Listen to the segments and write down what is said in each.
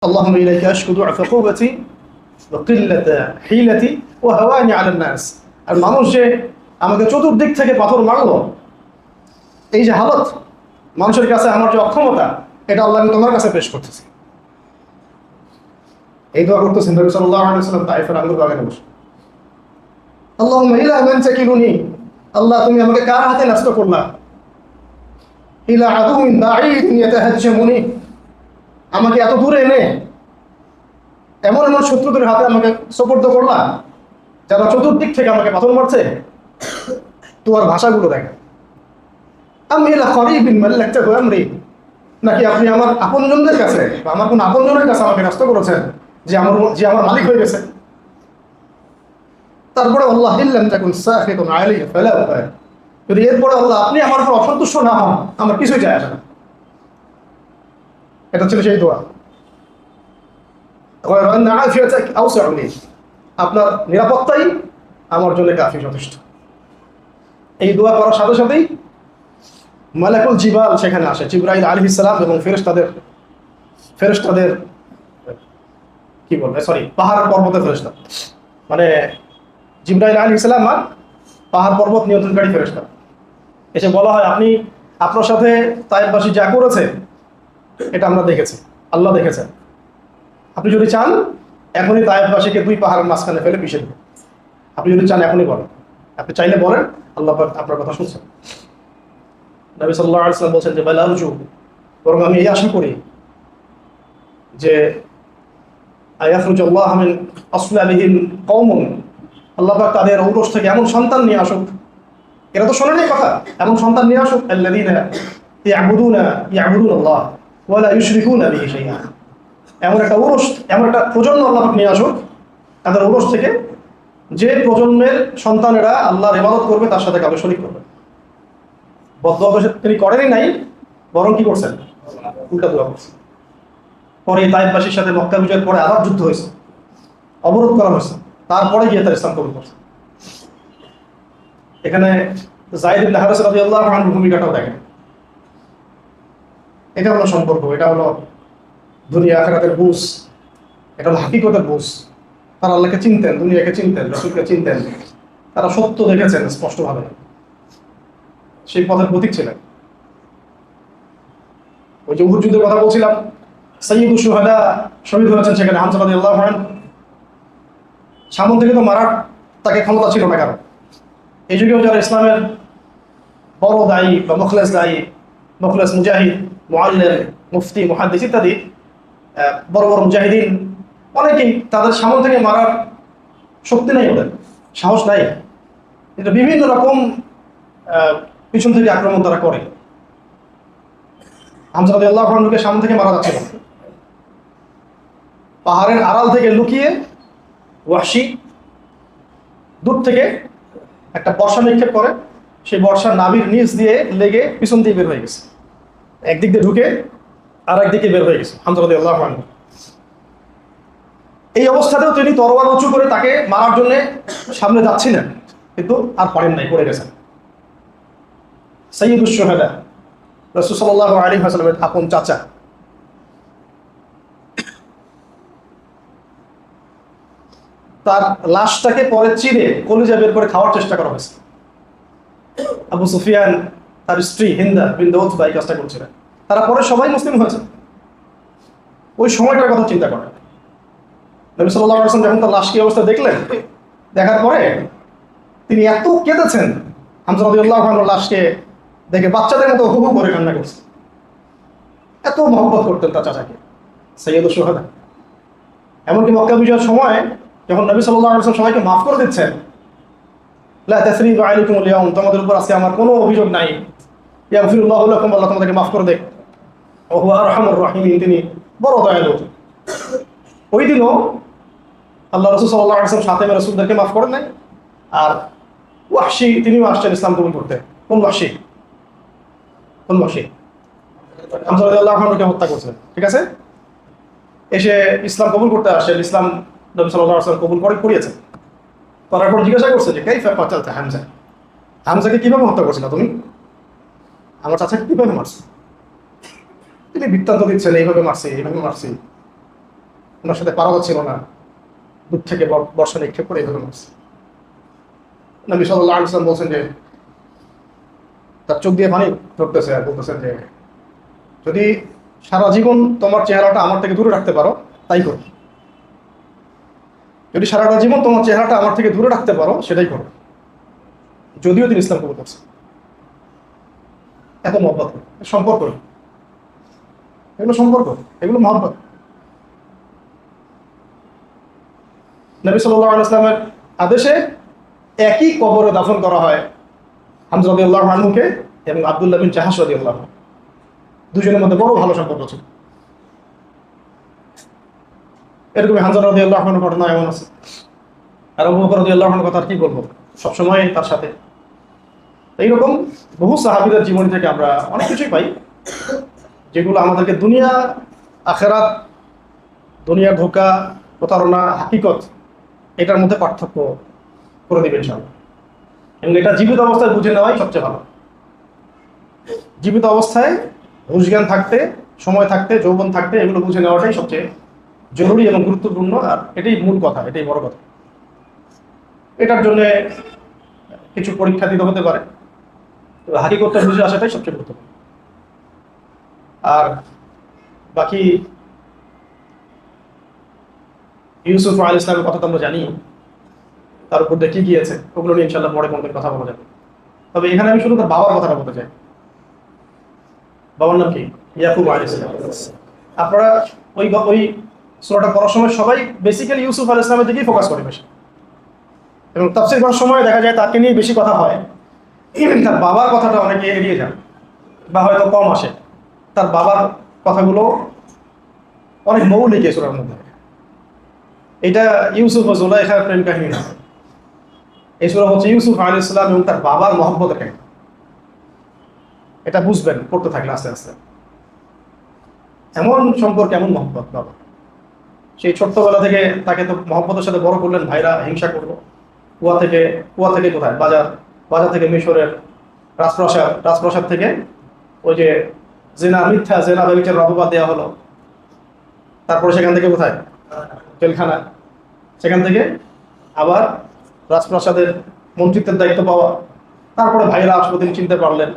اللهم إليك أشكو ضعف قوتي وقلة حيلتي وهواني على الناس। আর মানুষ যে আমাকে চতুর্দিক থেকে পাথর মারলো, এই যে হালত, মানুষের কাছে আমার যে অক্ষমতা, এটা আল্লাহ আমি তোমার কাছে পেশ করতেছি। এই দোয়া করতেছেন নবী সাল্লাল্লাহু আলাইহি ওয়াসাল্লাম তায়েফের আঙ্গুর বাগানে বসে। আল্লাহুম্মা ইলা মান তাকিলুনি, আল্লাহ তুমি আমাকে কার হাতে ন্যস্ত করলা? ইলা আদুমিন বাঈদিন ইয়াতাহাজ্জামুনি, আমাকে এত দূরে এনে এমন এমন শত্রুদের হাতে আমাকে সোপর্দ করলা যারা চতুর্দিক থেকে আমাকে পাথর মারছে। তোমার ভাষাগুলো দেখেন। আমি ইলা করিবিন মাল্লাকতাহু আমরি, নাকি আপনি আমার আপনজনদের কাছে বা আমার কোন আপনজনের কাছে আমাকে ন্যস্ত করেছেন যে আমার মালিক হয়ে গেছে। তারপরে আল্লাহ ইল্লাম তাকুন সাখিতুন আলাইহি ফালা উবালি, যদি এরপরে আল্লাহ আপনি আমার উপর অসন্তুষ্ট না হন, আমার কিছুই যায় আসে না। এটা ছিল সেই দোয়া। আপনার নিরাপত্তাই আমার জন্য কাফি, যথেষ্ট। এই দোয়া করার সাথে সাথেই মালাকুল জিবাল সেখানে আসে, জিবরাইল আলাইহিস সালাম এবং ফেরেশতাদের কি বলবে, পাহাড় পর্বতের ফেরেশতা, মানে জিবরাইল আলাইহিস সালাম আর পাহাড় পর্বত নিয়ন্ত্রণকারী ফেরেশতা। এসে বলা হয়, আপনি আপনার সাথে তায়েফবাসী যা করেছে এটা আমরা দেখেছি, আল্লাহ দেখেছেন। আপনি যদি চান এখনই তায়েফবাসীকে দুই পাহাড়ের মাঝখানে ফেলে পিষে দেবেন। আপনি যদি চান এখনই বলেন, আপনি চাইলে বলেন, আল্লাহ পাক আপনার কথা শুনছেন। নবী সাল্লাল্লাহু আলাইহি ওয়াসাল্লাম বলছেন যে বাল আরজু, বরং আমি এই আশা করি যে আয়াখরুজুল্লাহ মিন আসলাবিহিম কওমুন, আল্লাহ পাক তাদের ঔরস থেকে এমন সন্তান নিয়ে আসুক, এরা তো শোনেনি কথা, এমন সন্তান নিয়ে আসুক আল্লাযীনা ইয়াবুদুনাল্লাহ ওয়া লা ইউশরিকুনা বিহি শাইআ, এমন একটা ঔরস, এমন একটা প্রজন্ম আল্লাহ পাক নিয়ে আসুক তাদের ঔরস থেকে, যে প্রজন্মের সন্তানেরা আল্লাহর ইবাদত করবে, তার সাথে কাউকে শরীক করবে। বদদুয়া তিনি করেনই নাই, বরং কি করছেন, উল্টা দোয়া করছেন। পরে তায়েফবাসীর সাথে মক্কা বিজয়ের পরে আবার যুদ্ধ হয়েছে, অবরোধ করা হয়েছে, তারপরে গিয়ে তার ইসলাম কবুল করছে। এখানে যায়েদ ইবনে হারেসা রাদিয়াল্লাহু আনহুর ভূমিকাটাও দেখেন। এটা হলো সম্পর্ক, এটা হলো দুনিয়া আখিরাতের বুঝ, এটা হলো হাকিকতের বুঝ। তারা আল্লাহকে চিনতেন, দুনিয়াকে চিনতেন, রাসূলকে চিনতেন, তারা সত্য দেখেছেন স্পষ্টভাবে, সেই পথের প্রতীক ছিলেন। ওই যে উহুদ যুদ্ধের কথা বলছিলাম, সাইয়্যিদুশ শুহাদা শহীদ হয়েছেন সেখানে হামজা রাদিয়াল্লাহু আনহু। সামন থেকে তো মারার তাকে ক্ষমতা ছিল না কারণ। এই যুগেও যারা ইসলামের বড় দায়ী বা মুখলেস মুজাহিদ, মুআল্লিম, মুফতি, মুহাদ্দিস ইত্যাদি বড় বড় মুজাহিদিন, অনেকেই তাদের সামন থেকে মারার শক্তি নেই, ওদের সাহস নাই। এটা বিভিন্ন রকম পিছন থেকে আক্রমণ তারা করে। হামজা রাদিয়াল্লাহু আনহুকে সামনে থেকে মারা যাচ্ছিল, পাহাড়ের আড়াল থেকে লুকিয়ে ওয়াহশী দূর থেকে একটা বর্ষা নিক্ষেপ করে, সেই বর্ষার নাভির নিচ দিয়ে লেগে পিছন দিয়ে বের হয়ে গেছে, একদিক দিয়ে ঢুকে আর একদিকে বের হয়ে গেছে হামজা রাদিয়াল্লাহু আনহু। এই অবস্থাতেও তিনি তরবার উঁচু করে তাকে মারার জন্য সামনে যাচ্ছিলেন, কিন্তু আর পারেন নাই, পড়ে গেছেন। সাইয়্যিদুশ শুহাদা, রাসূল সাল্লাল্লাহু আলাইহি ওয়াসাল্লামের আপন চাচা, তার লাশটাকে পরে চিরে কলিজা বের করে খাওয়ার চেষ্টা করা হয়েছে। আবু সুফিয়ান, তার স্ত্রী হিন্দা বিনতে উতবা এই কাজটা করছিলেন। তারা পরে সবাই মুসলিম হয়েছে। ওই সময়টার কথা চিন্তা করেন। নবী সাল্লাল্লাহু আলাইহি ওয়াসাল্লাম যখন তার লাশকে অবস্থা দেখলেন, দেখার পরে তিনি এত কেঁদেছেন, হামজা রাদিয়াল্লাহু আনহুর লাশকে দেখে বাচ্চাদের মতো হু হু করে কান্না করছে। এত মহব্বত করতেন তার চাচাকে, সাইয়্যিদুশ শুহাদা। এমনকি মক্কা বিজয়ের সময় যখন নবী সাল্লাল্লাহু আলাইহি ওয়াসাল্লাম সবাইকে মাফ করে দিচ্ছেন, লা তাসরিবা আলাইকুমুল ইয়াউম, তোমাদের উপর আজকে আমার কোনো অভিযোগ নাই, ইয়াগফিরুল্লাহু লাকুম, আল্লাহ তোমাদেরকে মাফ করে দেখ, ওয়া হুয়া আরহামুর রাহিমিন, তিনি বড় দয়ালু। ওই দিনও আল্লাহ রাসূল সাল্লাল্লাহু আলাইহি ওয়াসাল্লাম সাথে রাসূলদেরকে মাফ করেন নাই। আর ওয়াহশী তিনিও আসছেন ইসলাম কবুল করতে। কোন ওয়াহশী? হামজা রাদিয়াল্লাহু আনহুকে হত্যা করছেন, ঠিক আছে? এসে ইসলাম কবুল করতে আসছেন, ইসলাম নবী সাল্লাল্লাহু আলাইহি ওয়াসাল্লাম কবুল করিয়েছেন। করার পর জিজ্ঞাসা করছে যে কাইফা কাতালতা হামজা, হামজাকে কিভাবে হত্যা করছিলা তুমি? আমার চাচাকে কিভাবে মারছো? তিনি বৃত্তান্ত দিচ্ছেন, এইভাবে মারছি, এইভাবে মারছি। ওনার সাথে পারা যাচ্ছিল না, দূর থেকে বর্ষা নিক্ষেপ করে এইভাবে মারছে। নবী সাল্লাল্লাহু আলাইহি ওয়াসাল্লাম বলছেন যে তার চোখ দিয়ে পানি ধরতেছে আর বলতেছেন যে যদি সারা জীবন তোমার চেহারাটা আমার থেকে দূরে রাখতে পারো তাই করো, যদি সারাটা জীবন তোমার চেহারাটা আমার থেকে দূরে রাখতে পারো সেটাই করো। যদিও তিনি ইসলাম কবুল করছেন, এত মহব্বত, সম্পর্ক, এগুলো সম্পর্ক, এগুলো মহব্বত। নবী সাল্লাল্লাহু আলাইহি ওয়াসাল্লামের আদেশে একই কবরে দাফন করা হয় হামজা রাদিয়াল্লাহু আনহুকে এবং আব্দুল্লাহ বিন জাহাশ রাদিয়াল্লাহু আনহু। দুজনের মধ্যে বড় ভালো সম্পর্ক ছিল। এরকম হামজা রাদিয়াল্লাহু আনহুর ঘটনা এমন আছে। আর আবু বকর রাদিয়াল্লাহু আনহুর কথা কি বলবো, সবসময় তার সাথে। এইরকম বহু সাহাবীদের জীবন থেকে আমরা অনেক কিছুই পাই যেগুলো আমাদেরকে দুনিয়া আখেরাত, দুনিয়ার ধোঁকা, প্রতারণা, হাকিকত এটার মধ্যে পার্থক্য করে দিবেন ইনশাআল্লাহ। এবং এটা জীবিত অবস্থায় বুঝে নেওয়াই সবচেয়ে ভালো। জীবিত অবস্থায় হুঁশ জ্ঞান থাকতে, সময় থাকতে, যৌবন থাকতে এগুলো বুঝে নেওয়াটাই সবচেয়ে জরুরি এবং গুরুত্বপূর্ণ। আর এটাই মূল কথা, এটাই বড় কথা। এটার জন্য কিছু পরীক্ষা দিতে হতে পারে, হাকিকতটা বুঝে আসাটাই সবচেয়ে গুরুত্বপূর্ণ। আর বাকি ইউসুফ আলাইহিস সালামের কথা তো আমরা জানি, তার উপর দিয়ে কি গিয়েছে ওগুলো নিয়ে ইনশাআল্লাহ পরে কোনদিন কথা বলা যাবে। তবে এখানে আমি শুধু তার বাবার কথাটা বলতে চাই। বাবার নাম কি? ইয়াকুব আলাইহিস সালাম। আপনারা ওই সূরাটা পড়ার সময় সবাই বেসিক্যালি ইউসুফ আলাইহিস সালামের দিকেই ফোকাস করে বেশি, এবং তাফসীর করার সময় দেখা যায় তাকে নিয়ে বেশি কথা হয়। তার বাবার কথাটা অনেকে এড়িয়ে যান বা হয়তো কম আসে। তার বাবার কথাগুলো অনেক মৌলিক এই সূরার মধ্যে। এটা ইউসুফ ও জুলাইখার প্রেম কাহিনী না, এই সূরা হচ্ছে ইউসুফ আলাইহিস সালাম এবং তার বাবার মহব্বতের কাহিনী। এটা বুঝবেন পড়তে থাকলে আস্তে আস্তে। এমন সম্পর্ক, এমন মহব্বত বাবা। সেই ছোট্টবেলা থেকে তাকে তো মহব্বতের সাথে বড় করলেন, ভাইরা হিংসা করলো। কুয়া থেকে কোথায়? বাজার থেকে মিশরের রাজপ্রাসাদ থেকে ওই যে মিথ্যা জেনা ব্যভিচারের অপবাদ দেওয়া হলো। তারপরে সেখান থেকে কোথায়? জেলখানা। সেখান থেকে আবার রাজপ্রাসাদের মন্ত্রিত্বের দায়িত্ব পাওয়া। তারপরে ভাইরা আসলে তিনি চিনতে পারলেন,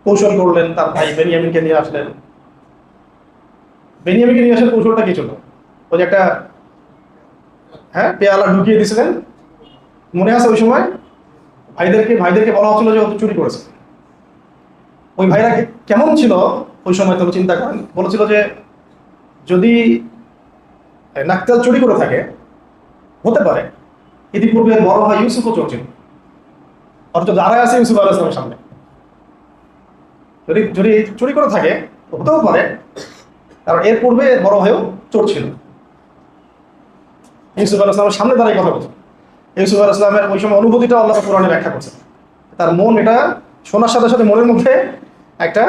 কৌশল করলেন, তার ভাই বেনিয়ামিনকে নিয়ে আসলেন। বেনিয়ামিনকে নিয়ে আসার কৌশলটা কি ছিল? ওই যে একটা পেয়ালা ঢুকিয়ে দিয়েছিলেন, মনে আছে? ওই সময় ভাইদেরকে বলা হচ্ছিল যে ও চুরি করেছে। ওই ভাইরা কেমন ছিল ওই সময় তবে চিন্তা করেন। বলেছিল যে যদি নাকতাল চুরি করে থাকে, হতে পারে ইতিপূর্বে বড় ভাই ইউসুফও চলছিল, অথচ দাঁড়ায় আছে ইউসুফ আলাইহিস সালামের সামনে। যদি চুরি করে থাকে হতেও পারে, কারণ এর পূর্বে বড় ভাইও চোর ছিল। ইউসুফ আলাইহিস সালামের সামনে দাঁড়াই কথা বলছে। ইউসুফ আলাইহিস সালামের ওই সময় অনুভূতিটা আল্লাহ কোরআনে ব্যাখ্যা করছে। তার মন, এটা শোনার সাথে সাথে মনের মধ্যে একটা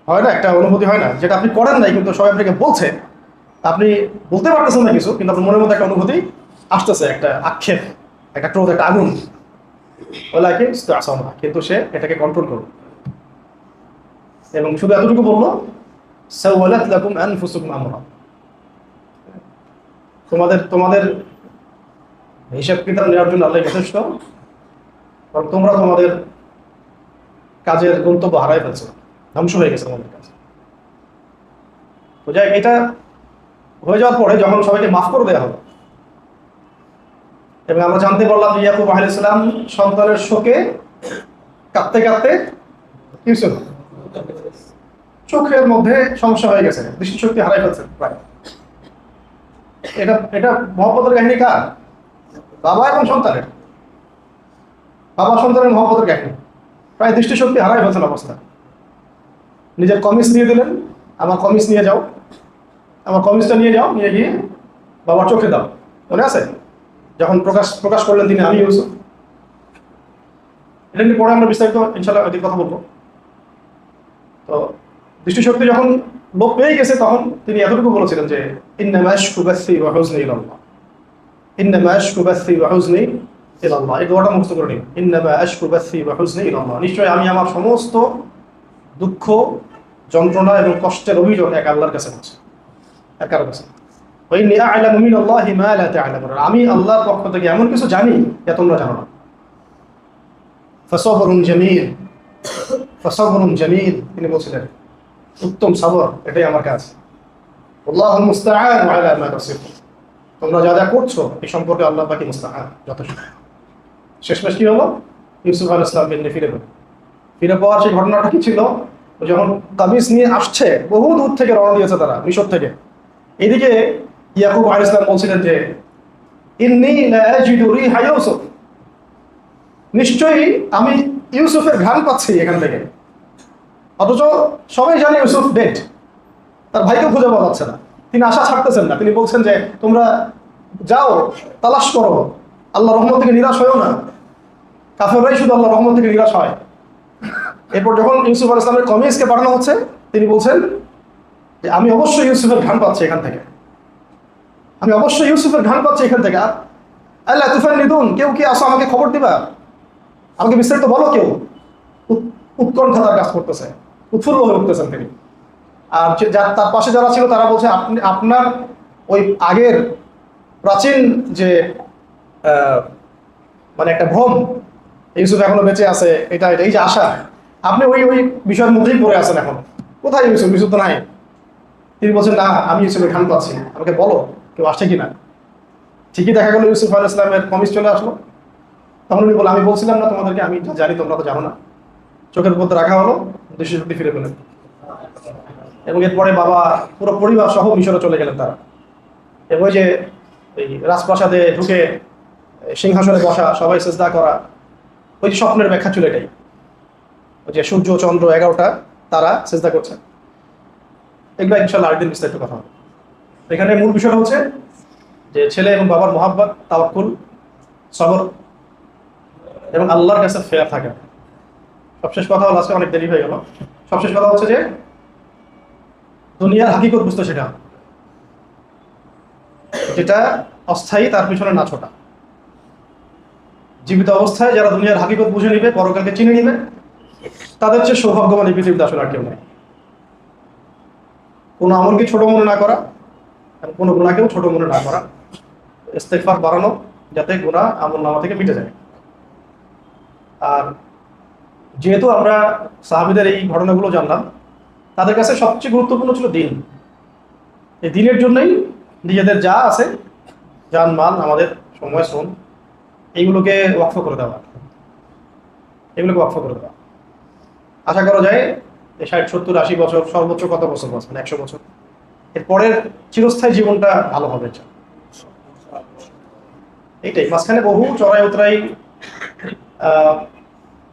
হয় না, একটা অনুভূতি হয় না, যেটা আপনি করেন নাই কিন্তু সবাই আপনাকে বলছে, আপনি বলতে পারতেছেন না কিছু, কিন্তু আপনার মনের মধ্যে একটা অনুভূতি আসতেছে, একটা আক্ষেপ, একটা ক্রোধ, একটা আগুন। ওলাকে আসামা, কিন্তু সে এটাকে কন্ট্রোল করলো এবং শুধু এতটুকু বললো, সাওয়ালাত লাকুম আনফুসুকুম আমরা, তোমাদের হিসাব কিতাব নেওয়ার জন্য আল্লাহ যথেষ্ট, কারণ তোমরা তোমাদের কাজের গন্তব্য হারাই ফেলছো, ধ্বংস হয়ে গেছে তোমাদের কাজ। তো যাই, এটা হয়ে যাওয়ার পরে যখন সবাইকে মাফ করে দেওয়া হলো এবং আমরা জানতে পারলাম যে ইয়াকুব আলাইহিস সালাম সন্তানের শোকে কাঁদতে কাঁদতে ইউসুফ চোখের মধ্যে সমস্যা হয়ে গেছে, দৃষ্টিশক্তি হারাই ফেলছে প্রায়। এটা মহব্বতের কাহিনী কার? বাবা এবং সন্তানের। বাবা সন্তানের মহব্বতের কাহিনী। প্রায় দৃষ্টিশক্তি হারাই ফেলছেন অবস্থা। নিজের কমিজ নিয়ে দিলেন, আমার কমিজ নিয়ে যাও, আমার কমিজটা নিয়ে যাও, নিয়ে গিয়ে বাবার চোখে দাও। মনে আছে যখন প্রকাশ করলেন তিনি, আমি ইউসুফ। এটা নিয়ে পরে আমরা বিস্তারিত ইনশাআল্লাহ ওই কথা বলবো। তো দৃষ্টিশক্তি যখন লোপ পেয়ে গেছে তখন তিনি এতটুকু বলেছিলেন যে ইন্নামা আশকু বাসি ওয়া হুজনি ইলাল্লাহ, ইন্নামা আশকু বাসি ওয়া হুজনি ইলাল্লাহ। এই দোয়াটা মুখস্থ করে নিন, ইন্নামা আশকু বাসি ওয়া হুজনি ইলাল্লাহ। নিশ্চয়ই আমি আমার সমস্ত দুঃখ, যন্ত্রণা এবং কষ্টের অভিযোগ এক আল্লাহর কাছে করছি। আর কারো কাছে না। ওয়াইন্নী আ'লামু মিনাল্লাহি মা লা তা'লামুন, আমি আল্লাহর পক্ষ থেকে এমন কিছু জানি যা তোমরা জানো না। ফাসাবরুন জামিল, ফাসাবরুন জামিল, তিনি বলছিলেন উত্তম সবর এটাই আমার কাজ। আল্লাহুল মুস্তাআন আলা মা তাসিফুন, তোমরা যা যা করছো এই সম্পর্কে আল্লাহ পাকই মুস্তাআন, যথেষ্ট। শেষমেশ কি হলো? ইউসুফ আলাইহিস সালাম ফিরে পেল। ফিরে পাওয়ার সেই ঘটনাটা কি ছিল? ও যখন কামিজ নিয়ে আসছে, বহু দূর থেকে রওনা দিয়েছে তারা, মিশর থেকে। এদিকে ইয়াকুব আলাইহিস সালাম বলছিলেন যে ইন্নী লা আজিদু রিহা ইউসুফ, নিশ্চয়ই আমি ইউসুফের ঘ্রাণ পাচ্ছি এখান থেকে। অথচ সবাই জানে ইউসুফ ডেড, তার ভাইকেও খুঁজে পাওয়া যাচ্ছে না। তিনি আশা ছাড়তেছেন না, তিনি বলছেন যে তোমরা যাও, তালাশ করো, আল্লাহ রহমত থেকে নিরাশ হয়েও না। কাফেররাই শুধু আল্লাহ রহমত থেকে নিরাশ হয়। এরপর যখন ইউসুফ আলাইহিস সালামের কমিজকে পাঠানো হচ্ছে, তিনি বলছেন যে আমি অবশ্যই ইউসুফের ঘ্রাণ পাচ্ছি এখান থেকে, আমি অবশ্যই ইউসুফের ঘ্রাণ পাচ্ছি এখান থেকে। আল্লাহ তুফান্নিদুন, কেউ কি আসো আমাকে খবর দিবা, আমাকে বিস্তারিত বলো কেউ। উৎকণ্ঠা তার কাজ করতেছে, উৎফুল্ল হয়ে উঠতেছেন তিনি। আর তার পাশে যারা ছিল তারা বলছে আপনি আপনার ওই আগের প্রাচীন যে মানে একটা ভ্রম, ইউসুফ এখনো বেঁচে আছে, এটা এই যে আশা, আপনি ওই ওই বিষয়ের মধ্যেই পড়ে আছেন এখন। কোথায় ইউসুফ? ইউসুফ তো নাই। তিনি বলছেন না, আমি ইউসুফের ঘ্রাণ পাচ্ছি, আমাকে বলো কেউ আসছে কিনা। ঠিকই দেখা গেল ইউসুফ আলাইহিস সালামের কমিজ চলে আসলো। তখন উনি বলে আমি বলছিলাম না তোমাদেরকে, আমি জানি তোমরা তো জানো না। চোখের মধ্যে রাখা হলো, দৃষ্টিশক্তি ফিরে পেলেন। এবং এরপরে বাবা পুরো পরিবার সহ মিশরে চলে গেলেন তারা। এবং ওই যে এই রাজপ্রাসাদে ঢুকে সিংহাসনে বসা, সবাই সেজদা করা, ওই যে স্বপ্নের ব্যাখ্যা ছিল এটাই। ওই যে সূর্য চন্দ্র 11টা তারা সেজদা করছে। এগুলো ইনশাআল্লাহ আরেকদিন বিস্তারিত কথা হবে। এখানে মূল বিষয়টা হচ্ছে যে ছেলে এবং বাবার মহাব্বত, তাওয়াক্কুল, সবর এবং আল্লাহর কাছে ফেয়ার থাকা। সবশেষ কথা হলো, আজকে অনেক দেরি হয়ে গেল, সবশেষ কথা হচ্ছে যে দুনিয়ার হাকিকত বুঝতে শেখা, যেটা অস্থায়ী তার পিছনে না ছোটা। জীবিত অবস্থায় যারা দুনিয়ার হাকিকত বুঝে নিবে, পরকালকে চিনে নিবে, তাদের চেয়ে সৌভাগ্যবান এই পৃথিবীতে আসলে আর কেউ নেই। কোনো আমলকে ছোট মনে না করা, এবং কোনো গুণাকেও ছোট মনে না করা, ইস্তেগফার বাড়ানো, যাতে গুনাহ আমল নামা থেকে মিটে যায়। আর যেহেতু আমরা সাহাবীদের এই ঘটনাগুলো জানলাম, তাদের কাছে সবচেয়ে গুরুত্বপূর্ণ ছিল দিন। এই দিনের জন্যই নিজেদের যা আছে, জান মাল, আমাদের সময় শ্রম, এইগুলোকে ওয়াকফ করে দেওয়া, আশা করা যায় 60, 70, 80 বছর, সর্বোচ্চ কত বছর বাঁচবেন? 100 বছর। এরপরের চিরস্থায়ী জীবনটা ভালো হবে। এইটাই, মাঝখানে বহু চড়াই উতরাই,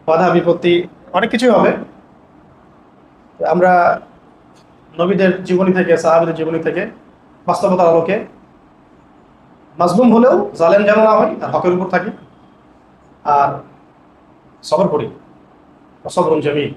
বাধা বিপত্তি, অনেক কিছুই হবে। আমরা নবীদের জীবনী থেকে, সাহাবীদের জীবনী থেকে, বাস্তবতার আলোকে মাজলুম হলেও জালেম যেন না হয়, আর হকের উপর থাকি, আর সবর করি। সবরুন জামিল।